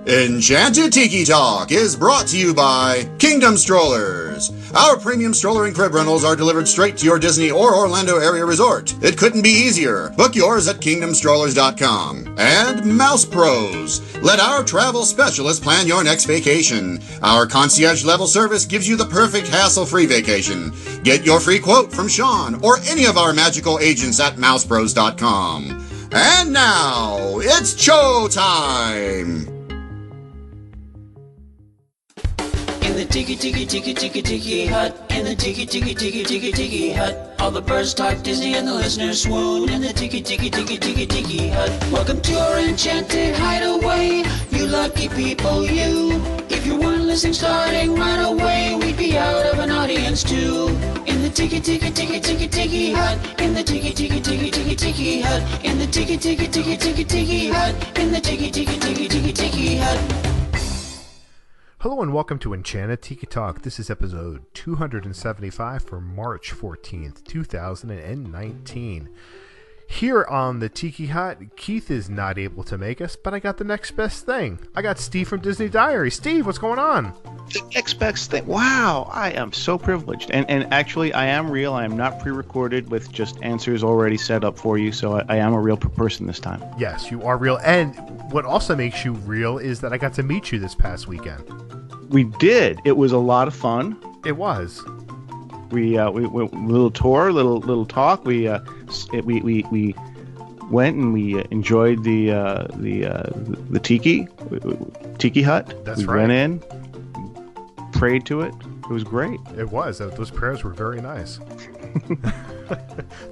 Enchanted Tiki Talk is brought to you by Kingdom Strollers. Our premium stroller and crib rentals are delivered straight to your Disney or Orlando area resort. It couldn't be easier. Book yours at kingdomstrollers.com. And Mouse Pros. Let our travel specialists plan your next vacation. Our concierge level service gives you the perfect hassle-free vacation. Get your free quote from Sean or any of our magical agents at mousepros.com. And now, it's show time! In the tiki hut, in the tiki hut, all the birds talk Disney and the listeners swoon. In the tiki hut, welcome to our enchanted hideaway, you lucky people, you. If you weren't listening starting right away, we'd be out of an audience too. In the tiki hut, in the tiki hut, in the tiki hut, in the tiki hut. Hello and welcome to Enchanted Tiki Talk. This is episode 275 for March 14th, 2019. Here on the Tiki Hut, Keith is not able to make us, but I got the next best thing. I got Steve from Disney Diary. Steve, what's going on? The next best thing. Wow, I am so privileged. And actually, I am real. I am not pre-recorded with just answers already set up for you, so I am a real person this time. Yes, you are real. And what also makes you real is that I got to meet you this past weekend. We did. It was a lot of fun. It was. We little tour, little talk. We went and we enjoyed the tiki hut. That's we right. Went in, prayed to it. It was great. It was. Those prayers were very nice.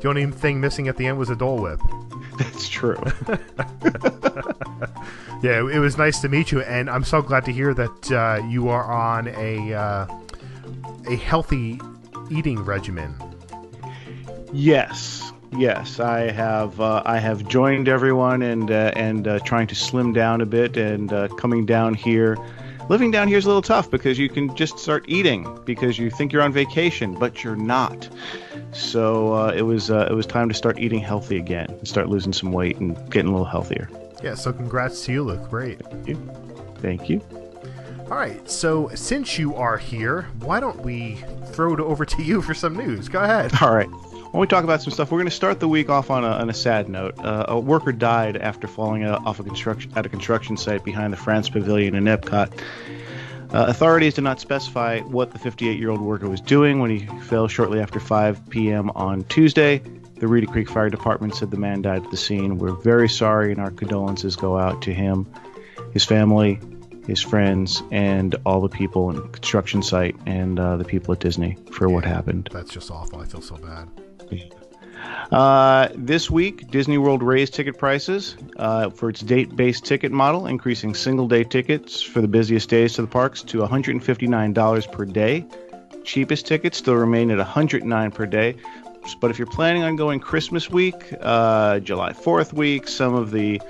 The only thing missing at the end was a Dole Whip. That's true. Yeah, it was nice to meet you, and I'm so glad to hear that you are on a healthy eating regimen. Yes, I have joined everyone and trying to slim down a bit, and coming down here. Living down here is a little tough because you can just start eating because you think you're on vacation, but you're not. So it was time to start eating healthy again and start losing some weight and getting a little healthier. Yeah, so congrats to you. Look great. Thank you. All right, so since you are here, why don't we throw it over to you for some news? Go ahead. All right. When we talk about some stuff, we're going to start the week off on a sad note. A worker died after falling off at a construction site behind the France Pavilion in Epcot. Authorities did not specify what the 58-year-old worker was doing when he fell shortly after 5 p.m. on Tuesday. The Reedy Creek Fire Department said the man died at the scene. We're very sorry, and our condolences go out to him, his family, his friends, and all the people in the construction site and the people at Disney for what happened. That's just awful. I feel so bad. This week, Disney World raised ticket prices for its date-based ticket model, increasing single-day tickets for the busiest days to the parks to $159 per day. Cheapest tickets still remain at $109 per day. But if you're planning on going Christmas week, July 4th week, some of the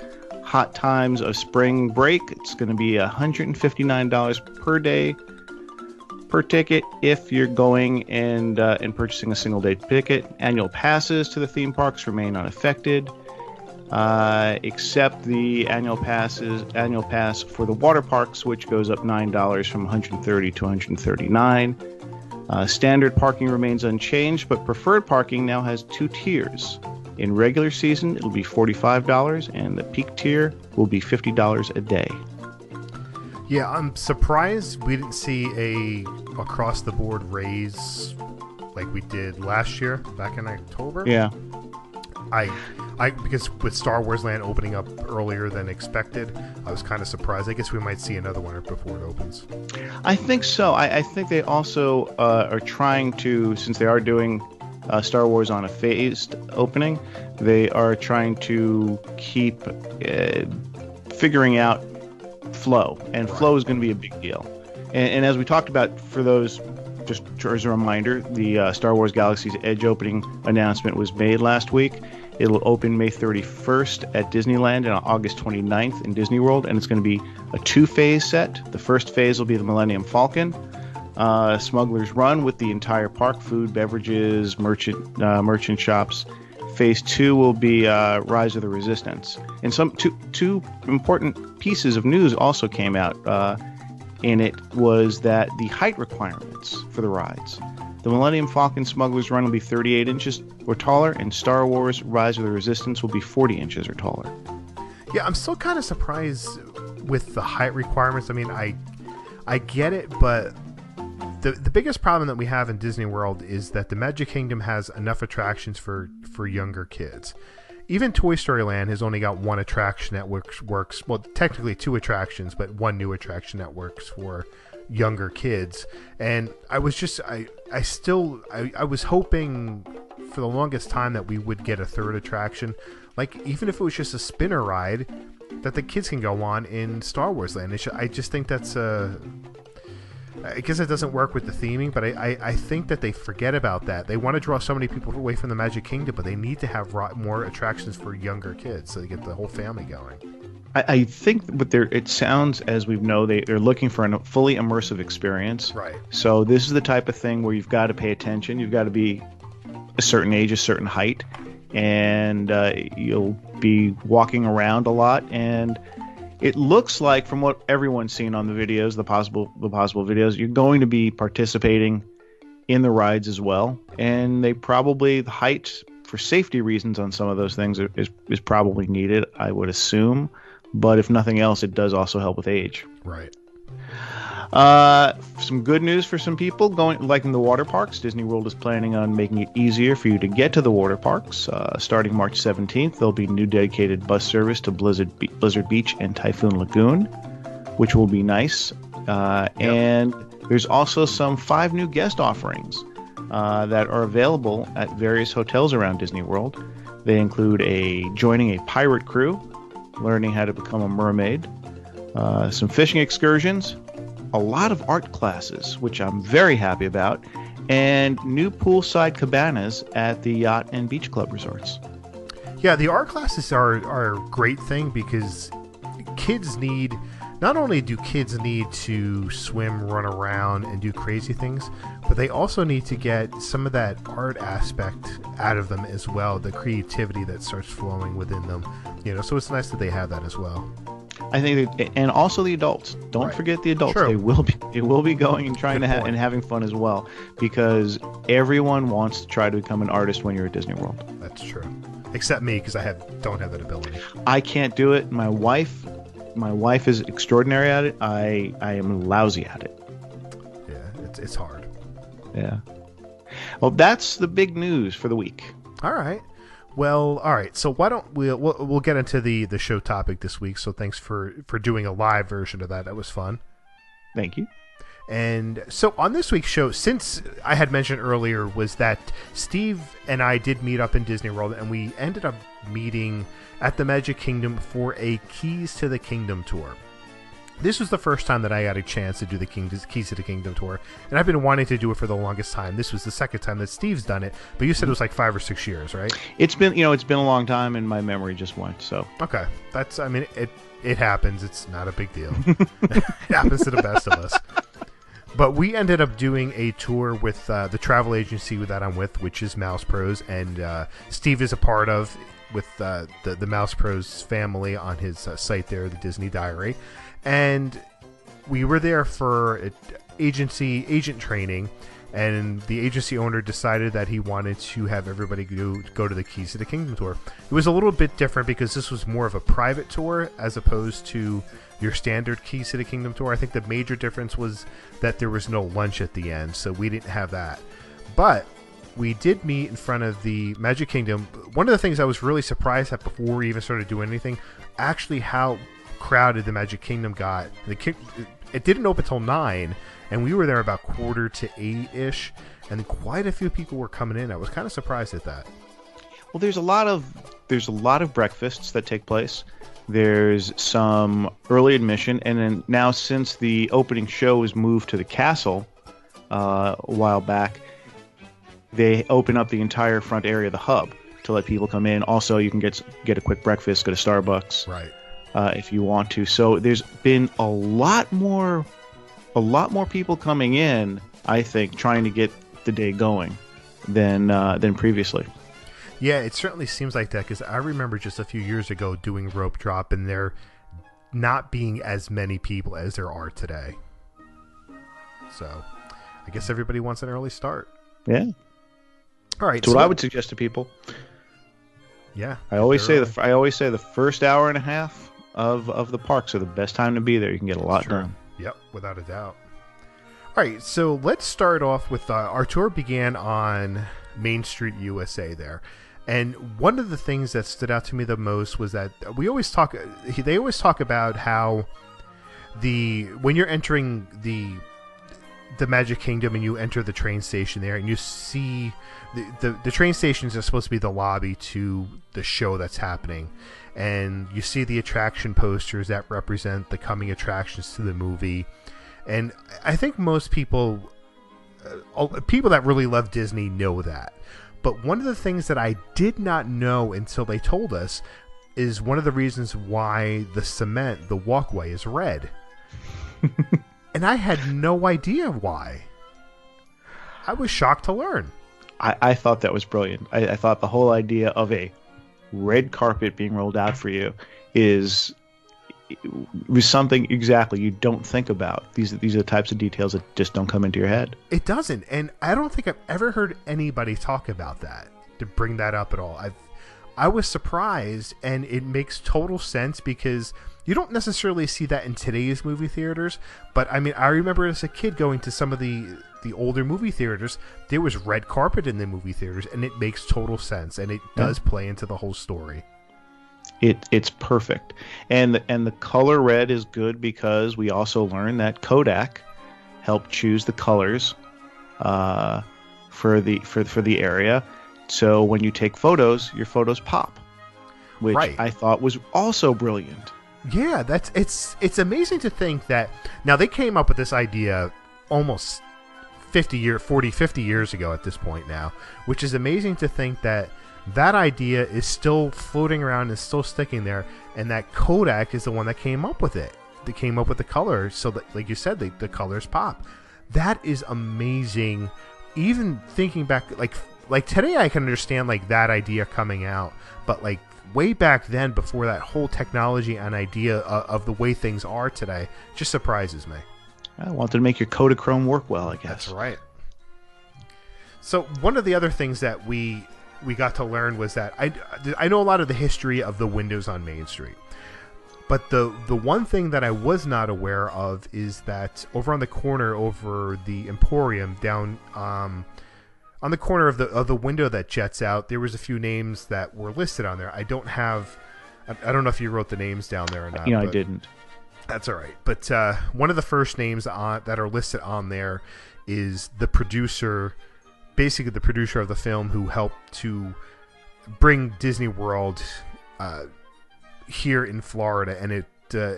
hot times of spring break, it's going to be $159 per day per ticket if you're going and purchasing a single day ticket. Annual passes to the theme parks remain unaffected, except the annual pass for the water parks, which goes up $9 from $130 to $139. Standard parking remains unchanged, but preferred parking now has two tiers. In regular season, it'll be $45, and the peak tier will be $50 a day. Yeah, I'm surprised we didn't see a across-the-board raise like we did last year, back in October. Yeah. I because with Star Wars Land opening up earlier than expected, I was kind of surprised. I guess we might see another one before it opens. I think so. I think they also are trying to, since they are doing Star Wars on a phased opening, they are trying to keep figuring out flow, and flow is going to be a big deal. And as we talked about, for those, just as a reminder, the Star Wars Galaxy's Edge opening announcement was made last week. It'll open May 31st at Disneyland and August 29th in Disney World, and it's going to be a two-phase set. The first phase will be the Millennium Falcon, Smuggler's Run with the entire park, food, beverages, merchant shops, Phase 2 will be Rise of the Resistance. And two important pieces of news also came out in it was that the height requirements for the rides. The Millennium Falcon Smuggler's Run will be 38 inches or taller, and Star Wars Rise of the Resistance will be 40 inches or taller. Yeah, I'm still kind of surprised with the height requirements. I mean, I get it, but the biggest problem that we have in Disney World is that the Magic Kingdom has enough attractions for younger kids. Even Toy Story Land has only got one attraction that works, well, technically 2 attractions, but one new attraction that works for younger kids. And I was just, I was hoping for the longest time that we would get a 3rd attraction. Like, even if it was just a spinner ride that the kids can go on in Star Wars Land. I just think that's I guess it doesn't work with the theming, but I think that they forget about that. They want to draw so many people away from the Magic Kingdom, but they need to have more attractions for younger kids so they get the whole family going. I think what it sounds, as we know, they're looking for a fully immersive experience. Right. So this is the type of thing where you've got to pay attention. You've got to be a certain age, a certain height, and you'll be walking around a lot. And it looks like, from what everyone's seen on the videos, the possible videos, you're going to be participating in the rides as well. And the height, for safety reasons on some of those things, is probably needed, I would assume. But if nothing else, it does also help with age. Right. Some good news for some people liking the water parks. Disney World is planning on making it easier for you to get to the water parks. Starting March 17th, there'll be new dedicated bus service to Blizzard Beach and Typhoon Lagoon, which will be nice. And there's also 5 new guest offerings that are available at various hotels around Disney World. They include joining a pirate crew, learning how to become a mermaid, some fishing excursions, a lot of art classes, which I'm very happy about, and new poolside cabanas at the Yacht and Beach Club resorts. Yeah, the art classes are a great thing because not only do kids need to swim, run around, and do crazy things, but they also need to get some of that art aspect out of them as well, the creativity that starts flowing within them. So it's nice that they have that as well. I think, and also the adults. Don't forget the adults. True. They will be going and trying and having fun as well, because everyone wants to try to become an artist when you're at Disney World. That's true, except me, because I don't have that ability. I can't do it. My wife is extraordinary at it. I am lousy at it. Yeah, it's hard. Yeah. Well, that's the big news for the week. All right. Well, all right. So why don't we'll get into the show topic this week. So thanks for doing a live version of that. That was fun. Thank you. And so on this week's show, since I had mentioned earlier, was that Steve and I did meet up in Disney World, and we ended up meeting at the Magic Kingdom for a Keys to the Kingdom tour. This was the first time that I got a chance to do the Keys to the Kingdom tour, and I've been wanting to do it for the longest time. This was the second time that Steve's done it, but you said it was like 5 or 6 years, right? It's been a long time, and my memory just went. So okay, it happens. It's not a big deal. It happens to the best of us. But we ended up doing a tour with the travel agency that I'm with, which is Mouse Pros, and Steve is a part of with the Mouse Pros family on his site there, the Disney Diary. And we were there for agent training, and the agency owner decided that he wanted to have everybody go to the Keys to the Kingdom tour. It was a little bit different because this was more of a private tour as opposed to your standard Keys to the Kingdom tour. I think the major difference was that there was no lunch at the end, so we didn't have that. But we did meet in front of the Magic Kingdom. One of the things I was really surprised at before we even started doing anything, actually how crowded the Magic Kingdom got. It didn't open till 9, and we were there about 7:45-ish, and quite a few people were coming in. I was kind of surprised at that. Well, there's a lot of breakfasts that take place. There's some early admission, and then now, since the opening show was moved to the castle a while back, they open up the entire front area of the hub to let people come in. Also, you can get a quick breakfast, go to Starbucks, right? If you want to. So there's been a lot more people coming in, I think, trying to get the day going than previously. Yeah, it certainly seems like that, because I remember just a few years ago doing rope drop and there not being as many people as there are today. So I guess everybody wants an early start. Yeah. All right. So what I would suggest to people. Yeah. I always say the first hour and a half of the parks are the best time to be there. You can get a lot done. Yep, without a doubt. All right, so let's start off with our tour began on Main Street, USA there. And one of the things that stood out to me the most was that they always talk about how when you're entering the Magic Kingdom and you enter the train station there and you see the train stations are supposed to be the lobby to the show that's happening, and you see the attraction posters that represent the coming attractions to the movie. And I think most people that really love Disney know that. But one of the things that I did not know until they told us is one of the reasons why the walkway is red. And I had no idea why. I was shocked to learn. I thought that was brilliant. I thought the whole idea of a red carpet being rolled out for you was something exactly you don't think about. These are the types of details that just don't come into your head. It doesn't, and I don't think I've ever heard anybody talk about that, to bring that up at all. I was surprised, and it makes total sense because you don't necessarily see that in today's movie theaters. But I mean, I remember as a kid going to some of the older movie theaters, there was red carpet in the movie theaters, and it makes total sense, and it does play into the whole story. It's perfect, and the color red is good because we also learned that Kodak helped choose the colors for the area. So when you take photos, your photos pop, which I thought was also brilliant. Yeah, it's amazing to think that now they came up with this idea almost 50 years ago at this point now, which is amazing to think that idea is still floating around and still sticking there, and that Kodak is the one that came up with it. They came up with the color, so that, like you said, the colors pop. That is amazing. Even thinking back, like today, I can understand like that idea coming out, but like way back then, before that whole technology and idea of the way things are today, just surprises me. I wanted to make your Kodachrome work well, I guess. That's right. So one of the other things that we got to learn was that I know a lot of the history of the windows on Main Street, but the one thing that I was not aware of is that over on the corner, over the Emporium, down on the corner of the window that jets out, there was a few names that were listed on there. I don't know if you wrote the names down there or not. I didn't. That's all right. But one of the first names that are listed on there is the producer. Basically the producer of the film who helped to bring Disney World here in Florida, and it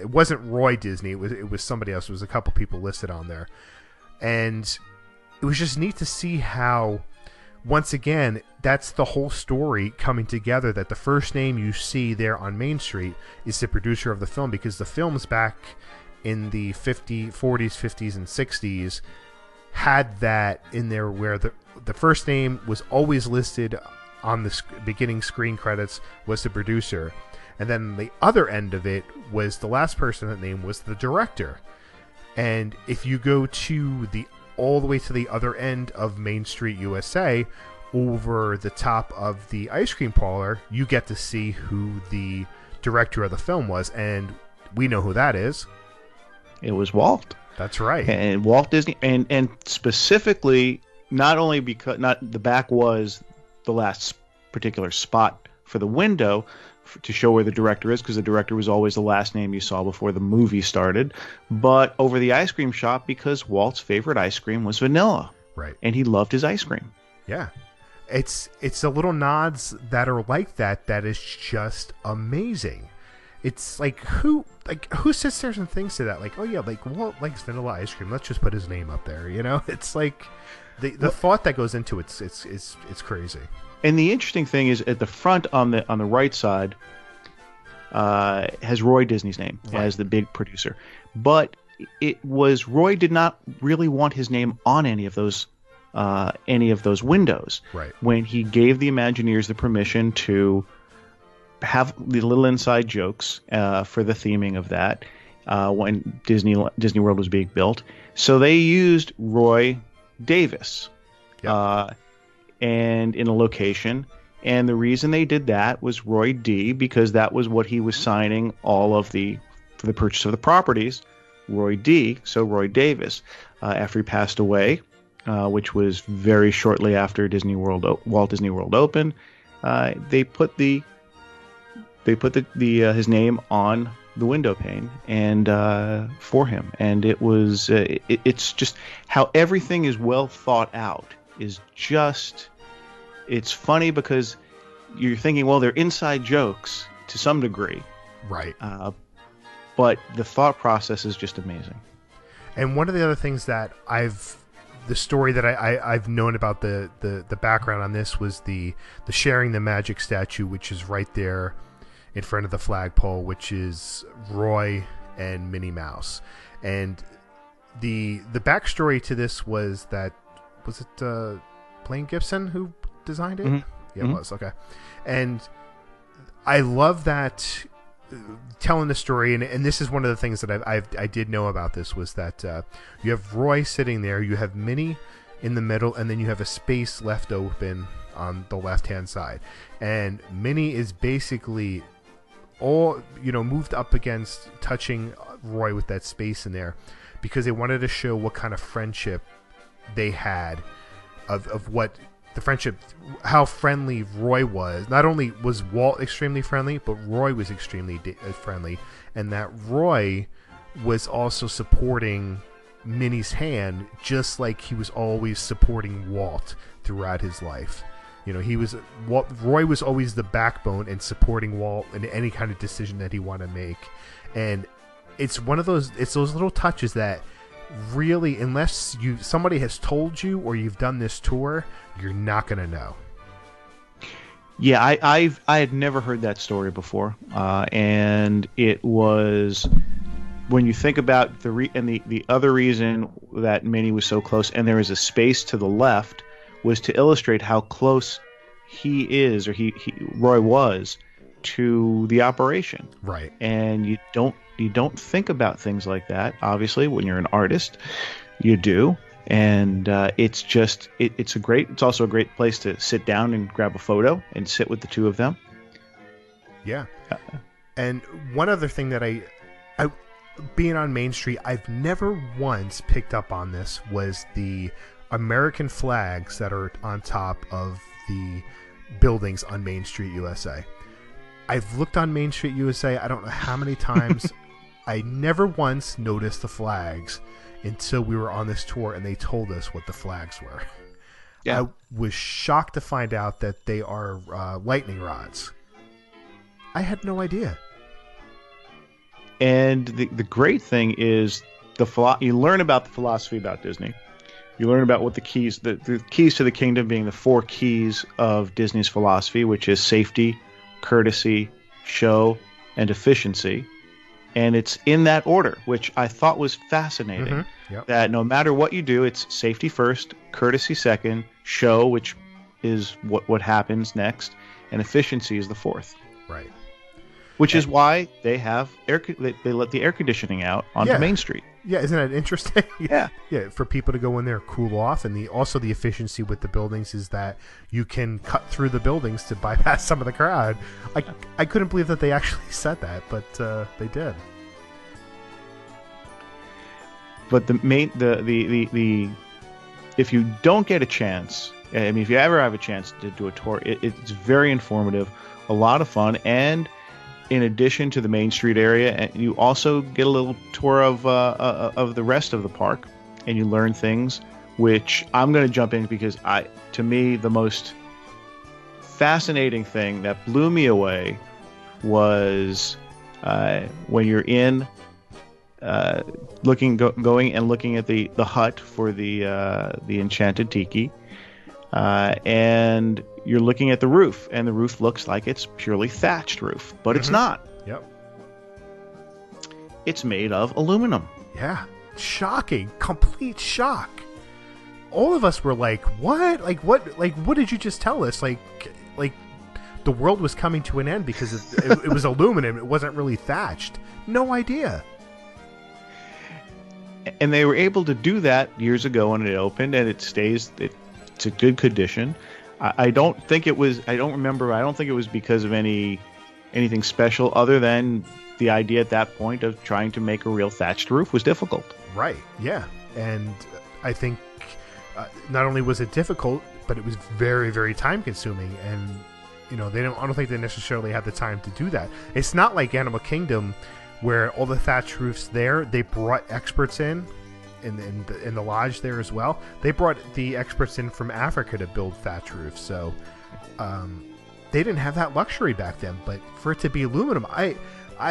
wasn't Roy Disney, it was somebody else. It was a couple people listed on there, and it was just neat to see how, once again, that's the whole story coming together, that the first name you see there on Main Street is the producer of the film, because the films back in the 40s, 50s, and 60s had that in there where the first name was always listed on the beginning screen credits was the producer, and then the other end of it was the last person that name was the director. And if you go to all the way to the other end of Main Street USA, over the top of the ice cream parlor, you get to see who the director of the film was, and we know who that is. It was Walt. That's right. And Walt Disney, and specifically, not only because the back was the last particular spot for the window to show where the director is, because the director was always the last name you saw before the movie started, but over the ice cream shop because Walt's favorite ice cream was vanilla. Right. And he loved his ice cream. Yeah. It's the little nods that are like that is just amazing. It's like who sits there and thinks of that? Like, oh yeah, like Walt likes vanilla ice cream. Let's just put his name up there. You know, it's like the thought that goes into it's crazy. And the interesting thing is, at the front on the right side has Roy Disney's name as the big producer, but it was Roy did not really want his name on any of those any of those windows. Right. When he gave the Imagineers the permission to have the little inside jokes for the theming of that when Disney World was being built. So they used Roy Davis and in a location. And the reason they did that was Roy D, because that was what he was signing for the purchase of the properties, Roy D, so Roy Davis. After he passed away, which was very shortly after Walt Disney World opened, they put his name on the window pane and for him. And it was it's just how everything is well thought out is just, it's funny because you're thinking, well, they're inside jokes to some degree, right? But the thought process is just amazing. And one of the other things that the story that I've known about the background on this was the Sharing the Magic statue, which is right there in front of the flagpole, which is Roy and Minnie Mouse. And the backstory to this was it Blaine Gibson who designed it? Mm-hmm. Yeah, it was. Okay. And I love that telling the story, and this is one of the things that I did know about this, was that you have Roy sitting there, you have Minnie in the middle, and then you have a space left open on the left-hand side. And Minnie is basically all, moved up against touching Roy with that space in there, because they wanted to show what kind of friendship they had, of what the friendship, how friendly Roy was. Not only was Walt extremely friendly, but Roy was extremely friendly, and that Roy was also supporting Minnie's hand, just like he was always supporting Walt throughout his life. Roy was always the backbone and supporting Walt in any kind of decision that he wanted to make. And it's those little touches that really, unless somebody has told you or you've done this tour, you're not going to know. Yeah, I had never heard that story before, and it was, when you think about the other reason that Minnie was so close, and there is a space to the left, was to illustrate how close he is, or Roy was, to the operation. Right. And you don't think about things like that. Obviously, when you're an artist, you do. And it's also a great place to sit down and grab a photo and sit with the two of them. Yeah. And one other thing that I being on Main Street, I've never once picked up on this, was the American flags that are on top of the buildings on Main Street, USA. I've looked on Main Street, USA, I don't know how many times. I never once noticed the flags until we were on this tour and they told us what the flags were. Yeah. I was shocked to find out that they are lightning rods. I had no idea. And the great thing is you learn about the philosophy about Disney. You learn about what the keys to the kingdom being the 4 keys of Disney's philosophy, which is safety, courtesy, show, and efficiency. And it's in that order, which I thought was fascinating. Mm-hmm. Yep. That no matter what you do, it's safety first, courtesy second, show, which is what happens next, and efficiency is the 4th. Right. Which is why they have they let the air conditioning out onto Main Street. Yeah, isn't that interesting? Yeah. Yeah, for people to go in there, cool off, and also the efficiency with the buildings is that you can cut through the buildings to bypass some of the crowd. I couldn't believe that they actually said that, but they did. But the if you don't get a chance, I mean, if you ever have a chance to do a tour, it's very informative, a lot of fun, and in addition to the Main Street area, you also get a little tour of the rest of the park, and you learn things, which I'm going to jump in because to me, the most fascinating thing that blew me away was when you're in going and looking at the hut for the enchanted tiki, and you're looking at the roof, and the roof looks like it's purely thatched roof, but it's not. Yep. It's made of aluminum. Yeah. Shocking. Complete shock. all of us were like, what? What did you just tell us? Like the world was coming to an end because it was aluminum. It wasn't really thatched. No idea. And they were able to do that years ago when it opened, and it's a good condition. I don't think it was because of anything special other than the idea at that point of trying to make a real thatched roof was difficult. Right. Yeah. And I think not only was it difficult, but it was very, very time consuming. And, I don't think they necessarily had the time to do that. It's not like Animal Kingdom where all the thatched roofs there, they brought experts in the lodge there as well. They brought the experts in from Africa to build thatch roofs. So they didn't have that luxury back then. But for it to be aluminum, I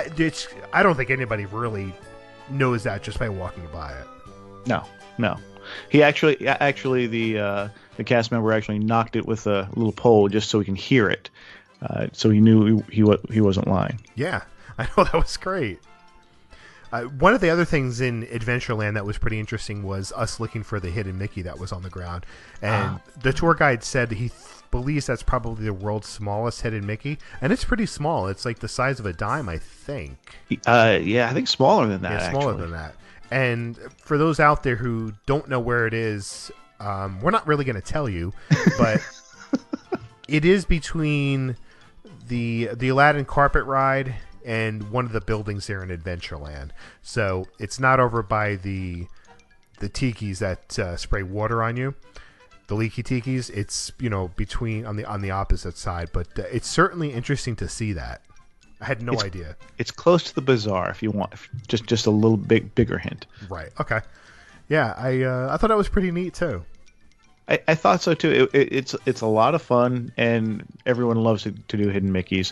don't think anybody really knows that just by walking by it. No. He actually the cast member actually knocked it with a little pole just so he can hear it, so he knew he wasn't lying. Yeah, I know, that was great. One of the other things in Adventureland that was pretty interesting was us looking for the hidden Mickey that was on the ground, and the tour guide said he believes that's probably the world's smallest hidden Mickey, and it's pretty small. It's like the size of a dime, I think. Yeah, I think smaller than that. Yeah, smaller than that. And for those out there who don't know where it is, we're not really going to tell you, but it is between the Aladdin carpet ride and one of the buildings there in Adventureland. So it's not over by the tikis that spray water on you, the leaky tikis. It's between on the opposite side, but it's certainly interesting to see that. I had no idea. It's close to the bazaar if you want. Just a little bigger hint. Right. Okay. Yeah, I thought that was pretty neat too. I thought so too. It's a lot of fun, and everyone loves to do hidden Mickeys,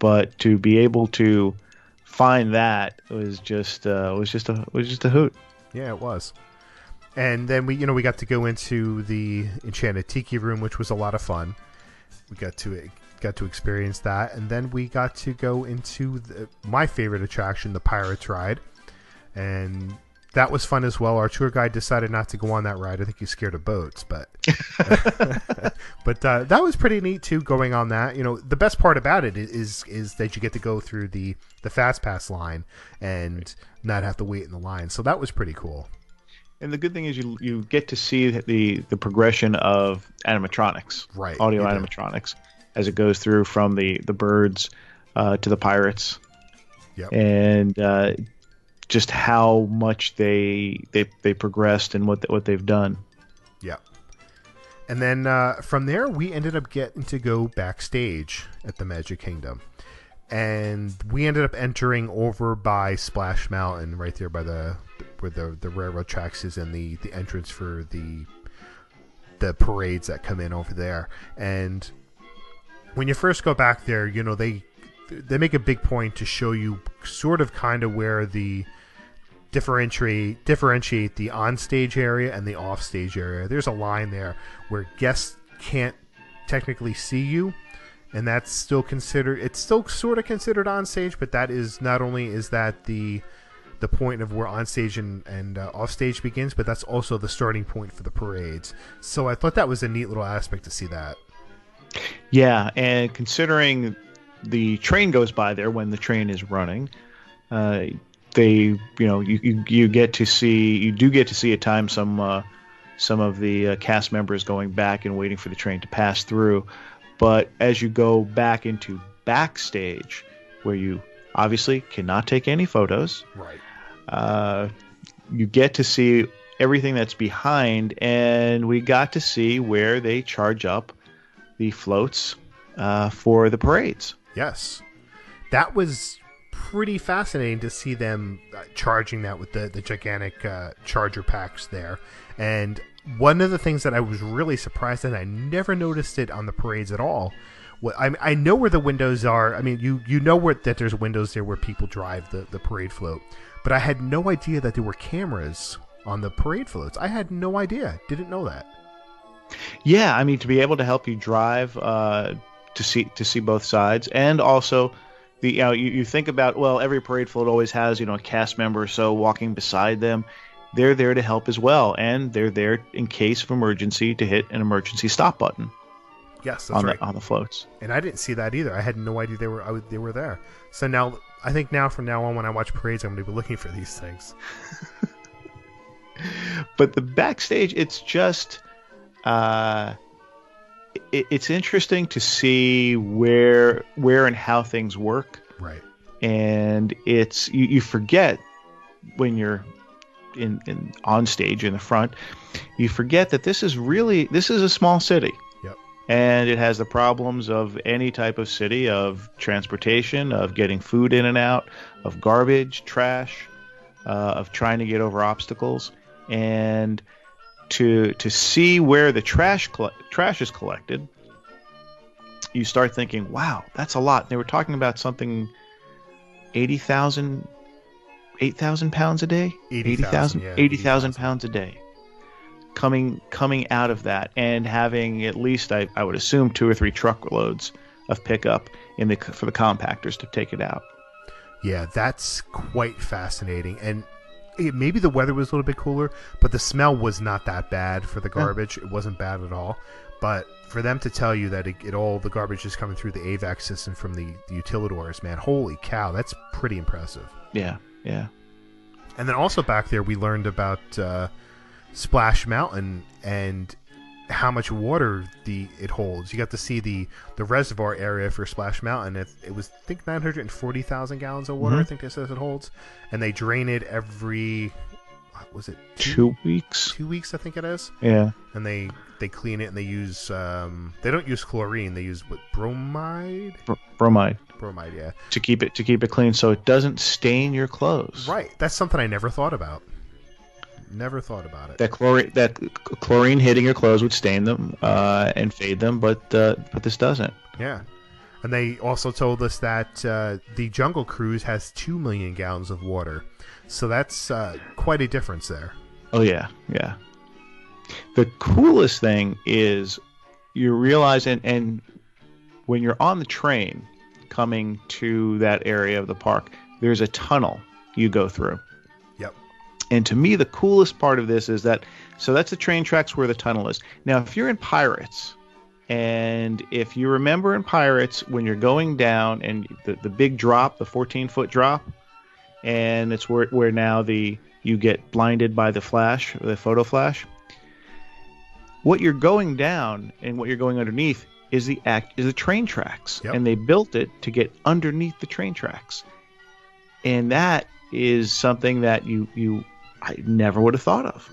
but to be able to find that was just a hoot. Yeah, it was. And then we got to go into the Enchanted Tiki Room, which was a lot of fun. We got to experience that, and then we got to go into my favorite attraction, the Pirates ride, and that was fun as well. Our tour guide decided not to go on that ride. I think he's scared of boats, but that was pretty neat too, going on that. The best part about it is that you get to go through the Fast Pass line and not have to wait in the line. So that was pretty cool. And the good thing is you get to see the progression of animatronics, right? Audio animatronics, as it goes through from the birds to the pirates. Yep. And just how much they progressed and what they've done. Yeah. And then from there, we ended up getting to go backstage at the Magic Kingdom. And we ended up entering over by Splash Mountain, right there by where the railroad tracks is, and the entrance for the parades that come in over there. And when you first go back there, they make a big point to show you sort of kind of where the differentiate the onstage area and the offstage area. There's a line there where guests can't technically see you, and that's still sort of considered onstage, but that is not only is that the point of where onstage and offstage begins, but that's also the starting point for the parades. So I thought that was a neat little aspect to see that. Yeah, and considering the train goes by there when the train is running, you do get to see at times some of the cast members going back and waiting for the train to pass through. But as you go back into backstage, where you obviously cannot take any photos, right? You get to see everything that's behind, and we got to see where they charge up the floats for the parades. Yes, that was pretty fascinating to see them charging that with the gigantic charger packs there. And one of the things that I was really surprised at, I never noticed it on the parades at all. Well, I know where the windows are. I mean, you know that there's windows there where people drive the parade float, but I had no idea that there were cameras on the parade floats. I had no idea. Didn't know that. Yeah, I mean, to be able to help you drive to see both sides, and also you think about, well, every parade float always has a cast member or so walking beside them. they're there to help as well, and they're there in case of emergency to hit an emergency stop button. Yes, that's right. On the floats. And I didn't see that either. I had no idea they were there. So now, I think from now on, when I watch parades, I'm going to be looking for these things. But the backstage, it's just, it's interesting to see where and how things work. Right. And it's you forget when you're in on stage in the front, you forget that this is a small city. And it has the problems of any type of city, of transportation, of getting food in and out, of garbage, trash, of trying to get over obstacles. And to see where the trash is collected, you start thinking, wow, that's a lot. They were talking about something 8,000 pounds a day? 80,000 pounds a day. Coming out of that, and having at least I would assume 2 or 3 truckloads of pickup for the compactors to take it out. Yeah, that's quite fascinating. And maybe the weather was a little bit cooler, but the smell was not that bad for the garbage. It wasn't bad at all. But for them to tell you that all the garbage is coming through the AVAC system from the utilidors, man, holy cow, that's pretty impressive. Yeah. And then also back there, we learned about Splash Mountain and how much water it holds. You got to see the reservoir area for Splash Mountain. It was, I think, 940,000 gallons of water. I think it says it holds, and they drain it every, what was it, 2 weeks? 2 weeks, I think it is. Yeah. And they clean it, and they use they don't use chlorine. They use bromide. Bromide, yeah. To keep it clean, so it doesn't stain your clothes. Right. That's something I never thought about. Never thought about it. That chlorine hitting your clothes would stain them and fade them, but this doesn't. Yeah, and they also told us that the Jungle Cruise has 2 million gallons of water, so that's quite a difference there. Oh yeah. The coolest thing is you realize, and when you're on the train coming to that area of the park, there's a tunnel you go through. And to me, the coolest part of this is that's the train tracks where the tunnel is. Now, if you're in Pirates, and if you remember in Pirates, when you're going down and the big drop, the 14-foot drop, and it's where now you get blinded by the flash, the photo flash. What you're going down and what you're going underneath is the train tracks, and they built it to get underneath the train tracks, and that is something that I never would have thought of.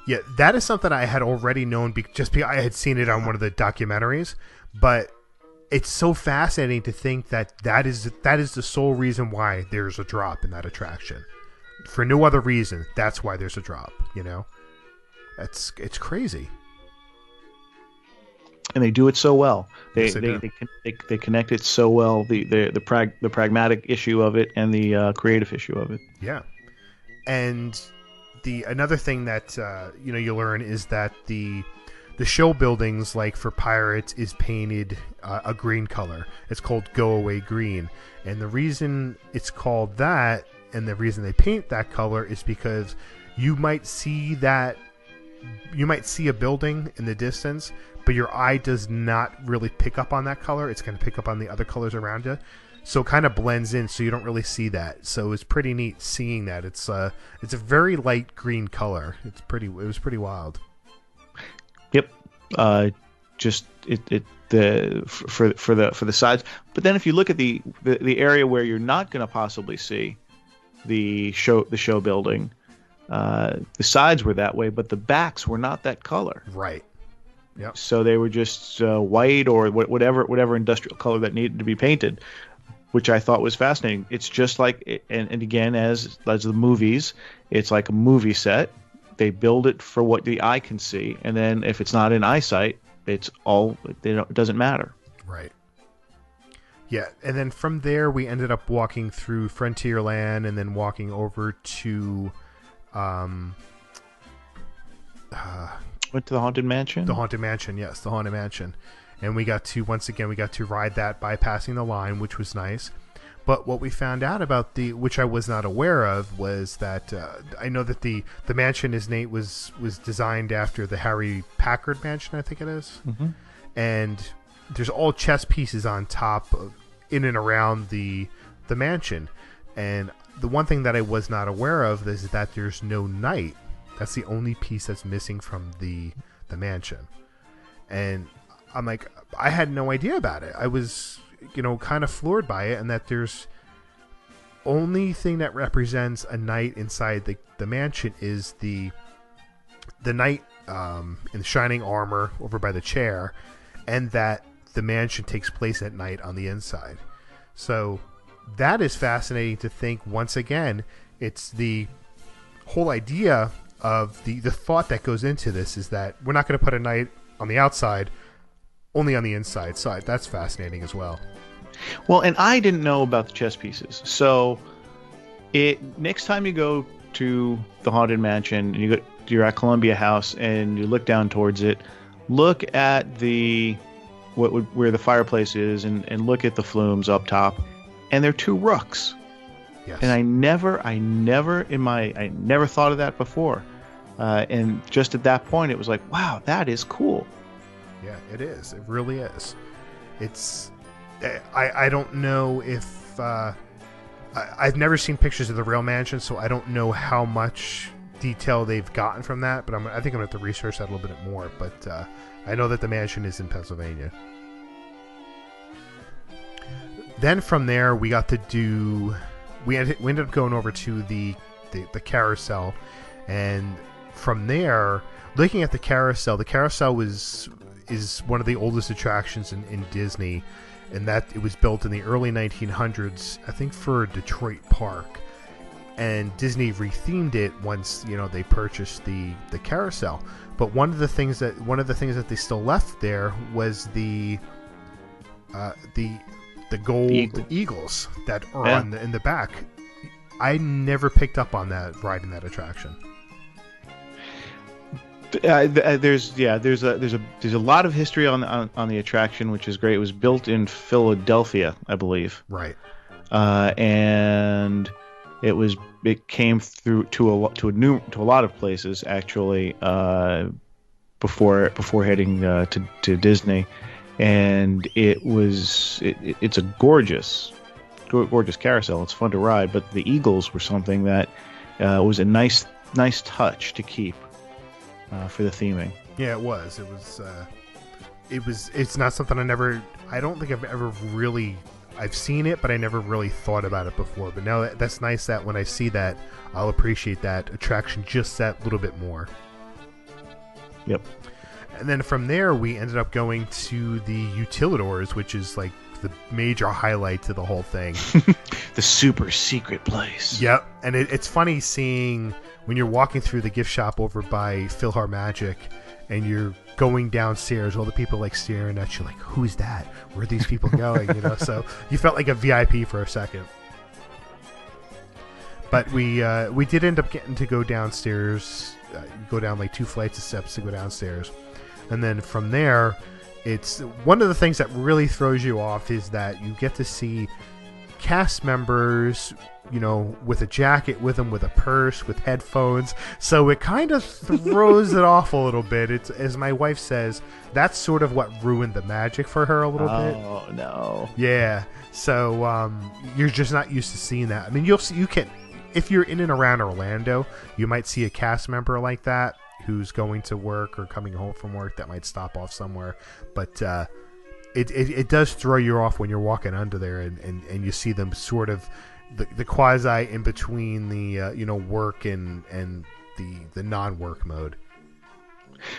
Yeah, that is something I had already known just because I had seen it on one of the documentaries. But it's so fascinating to think that is the sole reason why there's a drop in that attraction. For no other reason, that's why there's a drop. It's crazy. And they do it so well. They connect it so well. The pragmatic issue of it and the creative issue of it. Yeah. And another thing that you learn is that the show buildings, like for Pirates, is painted a green color. It's called Go Away Green, and the reason it's called that, and the reason they paint that color, is because you might see a building in the distance, but your eye does not really pick up on that color. It's going to pick up on the other colors around you. So it kind of blends in, so you don't really see that. So it's pretty neat seeing that. It's a very light green color. It was pretty wild. Yep. Just for the sides. But then if you look at the area where you're not going to possibly see the show building, the sides were that way, but the backs were not that color. Right. Yep. So they were just white or whatever industrial color that needed to be painted, which I thought was fascinating. It's just like, and again, as the movies, it's like a movie set. They build it for what the eye can see, and then if it's not in eyesight, it doesn't matter. Right. Yeah, and then from there we ended up walking through Frontierland, and then walking over to, went to the Haunted Mansion. The Haunted Mansion, yes, the Haunted Mansion. And we got to ride that bypassing the line, which was nice. But what we found out about which I was not aware of, was that I know that the mansion was designed after the Harry Packard mansion, I think it is. Mm-hmm. And there's all chess pieces on top in and around the mansion. And the one thing that I was not aware of is that there's no knight. That's the only piece that's missing from the mansion. And I'm like, I had no idea about it. I was, kind of floored by it, and that there's only thing that represents a knight inside the mansion is the knight in the shining armor over by the chair, and that the mansion takes place at night on the inside. So that is fascinating to think. Once again, it's the whole idea of the thought that goes into this is that we're not going to put a knight on the outside, only on the inside side. That's fascinating as well. Well, and I didn't know about the chess pieces. So next time you go to the Haunted Mansion, and you're at Columbia House and you look down towards it, look at where the fireplace is, and look at the flumes up top, and they're 2 rooks. Yes. And I never thought of that before. And just at that point, it was like, wow, that is cool. Yeah, it is. It really is. It's. I don't know if I've never seen pictures of the real mansion, so I don't know how much detail they've gotten from that. But I think I'm gonna have to research that a little bit more. But I know that the mansion is in Pennsylvania. Then from there, we got to do. We ended up going over to the carousel, and from there, looking at the carousel is one of the oldest attractions in Disney, and that it was built in the early 1900s, I think, for Detroit Park, and Disney rethemed it once they purchased the carousel. But one of the things that they still left there was the gold eagles that are in the back. I never picked up on that riding that attraction. There's a lot of history on the attraction, which is great. It was built in Philadelphia, I believe. Right. And it came through to a lot of places actually before heading to Disney, and it's a gorgeous carousel. It's fun to ride, but the eagles were something that was a nice touch to keep. For the theming. Yeah, it was. It's not something I don't think I've ever really. I've seen it, but I never really thought about it before. But now that's nice that when I see that, I'll appreciate that attraction just that little bit more. Yep. And then from there, we ended up going to the Utilidors, which is like the major highlight to the whole thing. The super secret place. Yep. And it's funny seeing when you're walking through the gift shop over by PhilharMagic and you're going downstairs, all the people like staring at you like, who's that? Where are these people going? So you felt like a VIP for a second. But we did end up getting to go downstairs. You go down like 2 flights of steps to go downstairs. And then from there, it's one of the things that really throws you off is that you get to see cast members, with a jacket with them, with a purse, with headphones. So it kind of throws it off a little bit. It's, as my wife says, that's sort of what ruined the magic for her a little bit. Oh, no. Yeah. So you're just not used to seeing that. I mean, you can, if you're in and around Orlando, you might see a cast member like that who's going to work or coming home from work that might stop off somewhere. But it does throw you off when you're walking under there and you see them sort of the quasi in between the work and the non-work mode.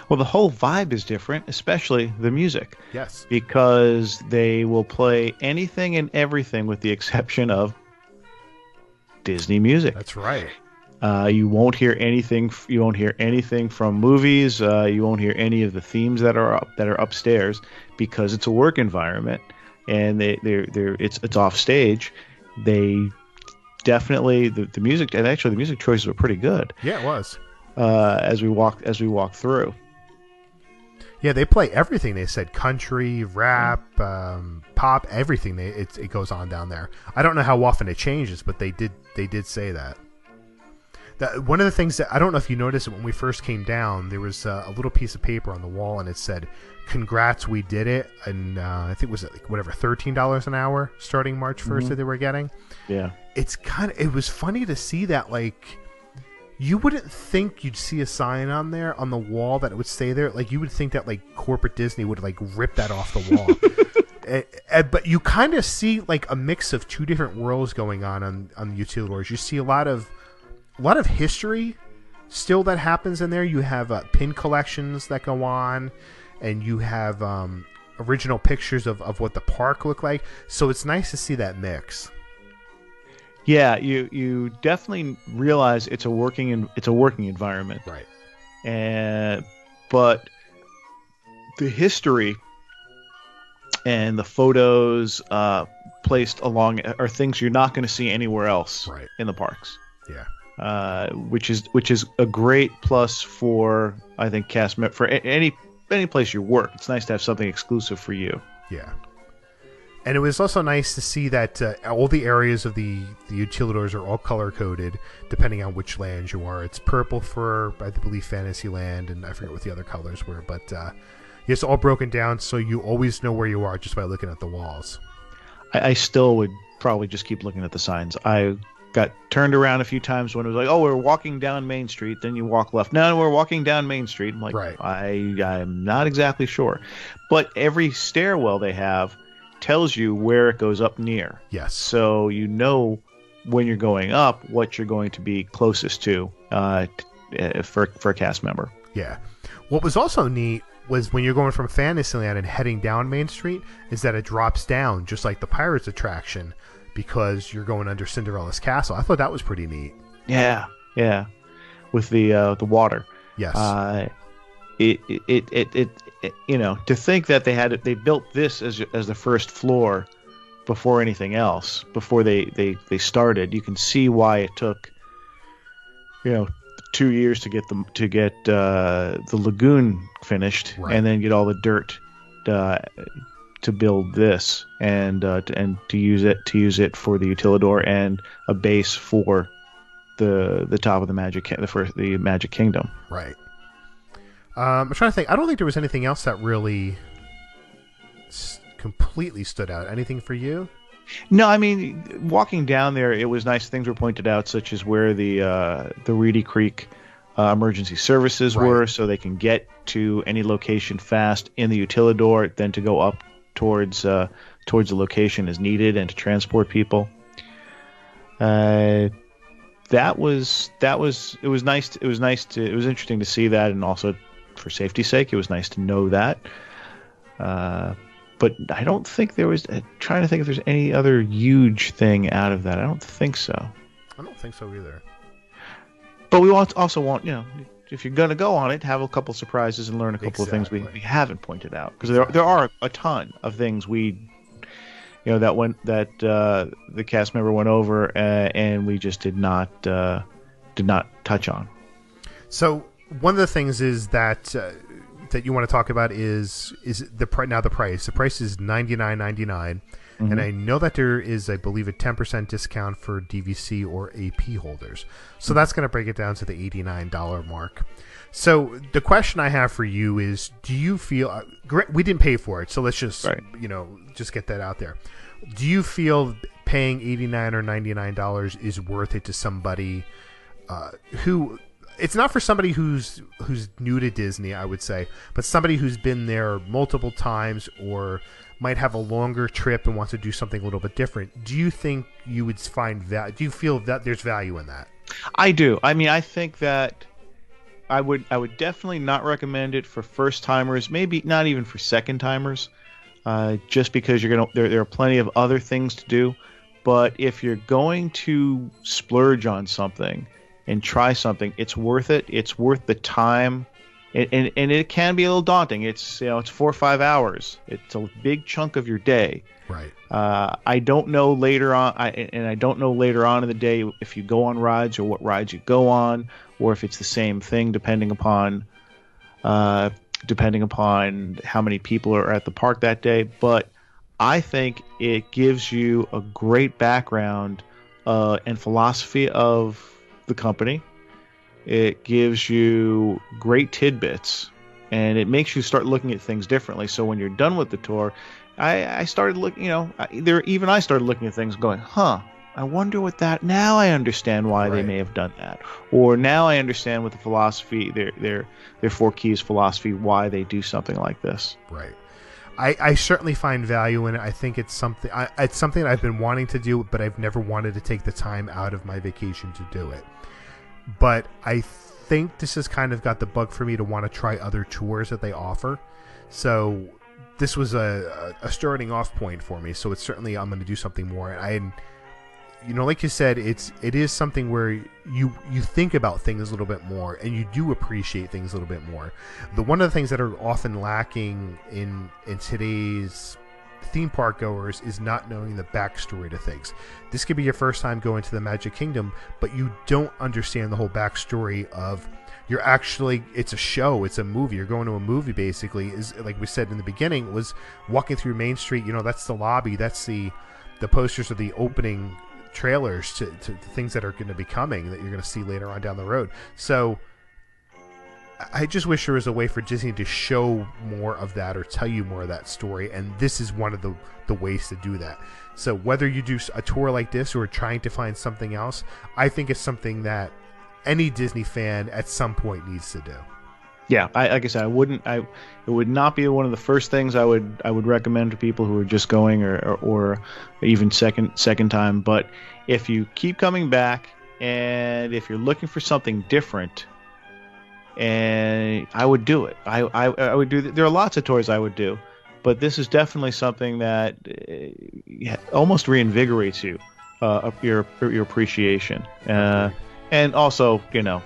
Well, the whole vibe is different, especially the music. Yes. Because they will play anything and everything with the exception of Disney music. That's right. You won't hear anything. You won't hear anything from movies. You won't hear any of the themes that are upstairs because it's a work environment, and it's off stage. They definitely the music, and actually the music choices were pretty good. Yeah, it was. As we walked through. Yeah, they play everything. They said country, rap, pop, everything. It goes on down there. I don't know how often it changes, but they did say that. One of the things that I don't know if you noticed it when we first came down, there was a little piece of paper on the wall, and it said, "Congrats, we did it." And I think it was like whatever, $13 an hour starting March 1st that they were getting. Yeah, it was funny to see that. Like, you wouldn't think you'd see a sign on there on the wall that it would stay there. Like, you would think that like corporate Disney would like rip that off the wall. But you kind of see like a mix of two different worlds going on the utilidors. You see a lot of history still that happens in there. You have pin collections that go on, and you have original pictures of what the park looked like. So it's nice to see that mix. Yeah, you definitely realize it's a working environment, right? But the history and the photos placed along are things you're not going to see anywhere else in the parks. Yeah, which is a great plus for, I think, for any place you work. It's nice to have something exclusive for you. Yeah. And it was also nice to see that all the areas of the utilidors are all color-coded, depending on which land you are. It's purple for, I believe, Fantasyland, and I forget what the other colors were. But it's all broken down, so you always know where you are just by looking at the walls. I still would probably just keep looking at the signs. I got turned around a few times when it was like, oh, we're walking down Main Street. Then you walk left. No, we're walking down Main Street. I'm like, right. I'm not exactly sure. But every stairwell they have tells you where it goes up near. Yes. So you know when you're going up what you're going to be closest to for a cast member. Yeah. What was also neat was when you're going from Fantasyland and heading down Main Street is that it drops down just like the Pirates attraction because you're going under Cinderella's castle. I thought that was pretty neat. Yeah. Yeah. With the water. Yes. It you know, to think that they built this as the first floor before anything else, before they started, you can see why it took 2 years to get the lagoon finished, and then get all the dirt to build this and to use it for the utilidor and a base for the top of the Magic Kingdom. Right. I'm trying to think. I don't think there was anything else that really completely stood out. Anything for you? No, I mean, walking down there, it was nice. Things were pointed out, such as where the Reedy Creek emergency services were, so they can get to any location fast in the utilidor, then to go up towards the location as needed and to transport people. It was nice. It was interesting to see that, and also for safety's sake, it was nice to know that. But I don't think there was. Trying to think if there's any other huge thing out of that. I don't think so. I don't think so either. But we also want, if you're going to go on it, have a couple surprises and learn a couple of things we haven't pointed out, because there are a ton of things that the cast member went over and we just did not touch on. So one of the things is that you want to talk about is the price. The price is $99.99, and I know that there is, I believe, a 10% discount for DVC or AP holders. So that's going to break it down to the $89 mark. So the question I have for you is, do you feel we didn't pay for it, so let's just just get that out there. Do you feel paying $89 or $99 is worth it to somebody who? It's not for somebody who's new to Disney, I would say, but somebody who's been there multiple times or might have a longer trip and wants to do something a little bit different. Do you think you would find that? Do you feel that there's value in that? I do. I mean, I think that I would definitely not recommend it for first timers, maybe not even for second timers, just because there are plenty of other things to do. But if you're going to splurge on something and try something, it's worth it. It's worth the time, and it can be a little daunting. It's 4 or 5 hours. It's a big chunk of your day. Right. I don't know later on, I don't know later on in the day if you go on rides or what rides you go on, or if it's the same thing depending upon depending upon how many people are at the park that day. But I think it gives you a great background and philosophy of the company. It gives you great tidbits, and it makes you start looking at things differently. So when you're done with the tour, I started looking, I started looking at things going, I wonder what that, now I understand why they may have done that. Or now I understand what the philosophy, their 4 keys philosophy, why they do something like this. Right. I certainly find value in it. I think it's something I've been wanting to do, but I've never wanted to take the time out of my vacation to do it. But I think this has kind of got the bug for me to want to try other tours that they offer. So this was a starting off point for me. So it's certainly, I'm going to do something more. And like you said, it is something where you think about things a little bit more, and you do appreciate things a little bit more. One of the things that are often lacking in today's theme park goers is not knowing the backstory to things. This could be your first time going to the Magic Kingdom, but you don't understand the whole backstory of it's a show, it's a movie. You're going to a movie, basically. Is, like we said in the beginning, was walking through Main Street. That's the lobby, that's the posters of the opening trailers to things that are going to be coming that you're going to see later on down the road. So I just wish there was a way for Disney to show more of that or tell you more of that story, and this is one of the ways to do that. So whether you do a tour like this or trying to find something else, I think it's something that any Disney fan at some point needs to do. Yeah, like I said, it would not be one of the first things I would recommend to people who are just going or even second time. But if you keep coming back, and if you're looking for something different, and I would do it. I would do. There are lots of tours I would do, but this is definitely something that almost reinvigorates you, your appreciation. And also,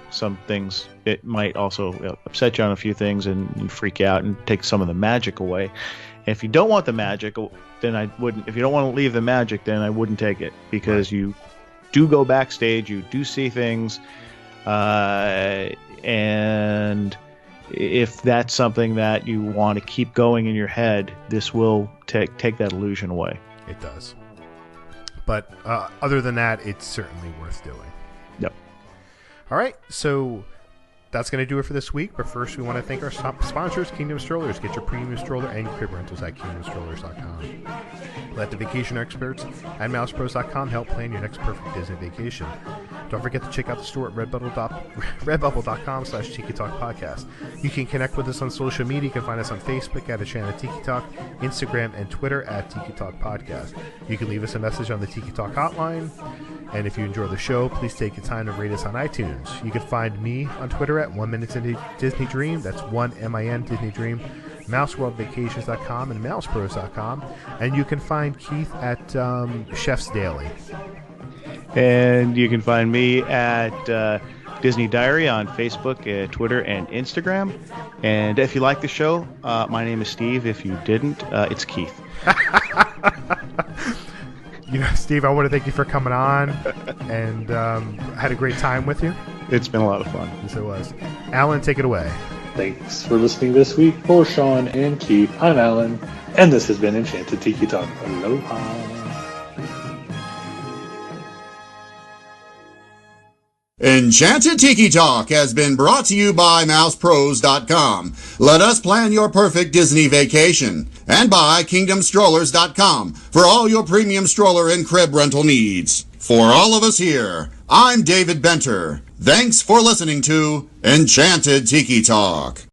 some things, it might also upset you on a few things and you freak out and take some of the magic away. And if you don't want the magic, then I wouldn't. If you don't want to leave the magic, then I wouldn't take it, because you do go backstage, you do see things, and if that's something that you want to keep going in your head, this will take that illusion away. It does. But other than that, it's certainly worth doing. Yep. All right, so that's going to do it for this week. But first, we want to thank our sponsors, Kingdom Strollers. Get your premium stroller and crib rentals at kingdomstrollers.com. Let the vacation experts at mousepros.com help plan your next perfect Disney vacation. Don't forget to check out the store at redbubble.com/Tiki Talk Podcast. You can connect with us on social media. You can find us on Facebook at Channel Tiki Talk, Instagram and Twitter at Tiki Talk Podcast. You can leave us a message on the Tiki Talk hotline. And if you enjoy the show, please take the time to rate us on iTunes. You can find me on Twitter at 1 Minute Disney Dream. That's 1MIN Disney Dream. MouseWorldVacations.com and MousePros.com. And you can find Keith at Chef's Daily. And you can find me at Disney Diary on Facebook, Twitter, and Instagram. And if you like the show, my name is Steve. If you didn't, it's Keith. Steve, I want to thank you for coming on, and had a great time with you. It's been a lot of fun. Yes, it was. Alan, take it away. Thanks for listening this week. For Sean and Keith, I'm Alan, and this has been Enchanted Tiki Talk. Aloha. Enchanted Tiki Talk has been brought to you by mousepros.com. Let us plan your perfect Disney vacation. And by kingdomstrollers.com for all your premium stroller and crib rental needs. For all of us here, I'm David Benter. Thanks for listening to Enchanted Tiki Talk.